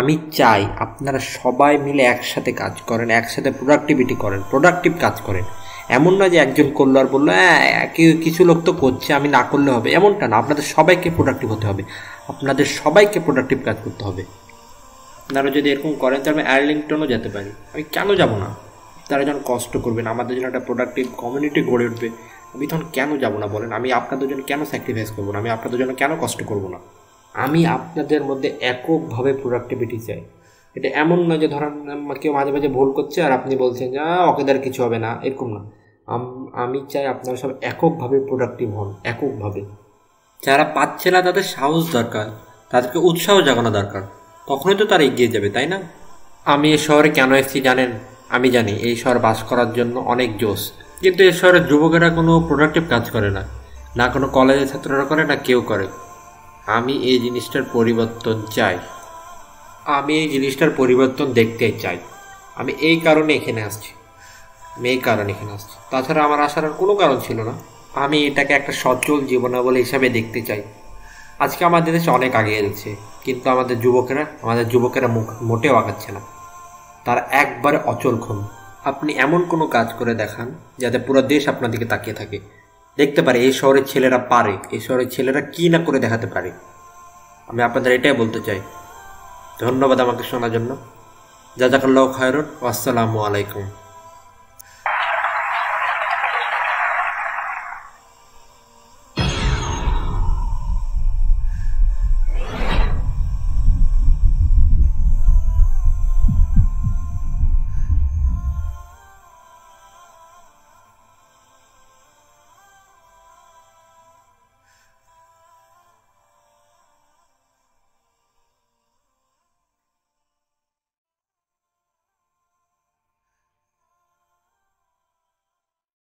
আমি চাই আপনারা সবাই মিলে একসাথে কাজ করেন, একসাথে প্রোডাক্টিভ কাজ করেন। এমন না যে একজন করলো আর বললো কিছু লোক তো করছে আমি না করলে হবে, এমনটা না। আপনাদের সবাইকে প্রোডাক্টিভ হতে হবে, আপনাদের সবাইকে প্রোডাক্টিভ কাজ করতে হবে। আপনারা যদি এরকম করেন তাহলে আমি আর্লিংটনও যেতে পারি, আমি কেন যাব না? তারা যখন কষ্ট করবেন, আমাদের জন্য একটা প্রোডাক্টিভ কমিউনিটি গড়ে উঠবে, আমি তখন কেন যাব না বলেন? আমি আপনাদের জন্য কেন স্যাক্রিফাইস করবো না? আমি আপনাদের জন্য কেন কষ্ট করবো না? আমি আপনাদের মধ্যে এককভাবে প্রোডাক্টিভিটি চাই। এটা এমন না যে ধরেন কেউ মাঝে মাঝে ভুল করছে আর আপনি বলছেন যে ওকে দ্বারা কিছু হবে না, এরকম না। আমি চাই আপনারা সব এককভাবে প্রোডাক্টিভ হন, এককভাবে। যারা পাচ্ছে না তাদের সাহস দরকার, তাদেরকে উৎসাহ জাগানো দরকার, তখনই তো তারা এগিয়ে যাবে, তাই না? আমি এই শহরে কেন এসেছি জানেন? আমি জানি এই শহর বাস করার জন্য অনেক জোশ, কিন্তু এই শহরের যুবকেরা কোনো প্রোডাক্টিভ কাজ করে না, না কোনো কলেজের ছাত্ররা করে, না কেউ করে। আমি এই জিনিসটার পরিবর্তন চাই, আমি এই জিনিসটার পরিবর্তন দেখতে চাই। আমি এই কারণে এখানে আসছি, তাছাড়া আমার আসার আর কোনো কারণ ছিল না। আমি এটাকে একটা সচল জীবনাবলী হিসাবে দেখতে চাই। আজকে আমাদের দেশে অনেক আগে এসেছে, কিন্তু আমাদের যুবকেরা মোটেও আগাচ্ছে না, তারা একবারে অচলক্ষণ। আপনি এমন কোনো কাজ করে দেখান যাতে পুরো দেশ আপনার দিকে তাকিয়ে থাকে, দেখতে পারে এই শহরের ছেলেরা পারে, এই শহরের ছেলেরা কি না করে দেখাতে পারে। আমি আপনাদের এটাই বলতে চাই। ধন্যবাদ আমাকে শোনার জন্য। জাযাকাল্লাহু খায়রান। আসসালামু আলাইকুম।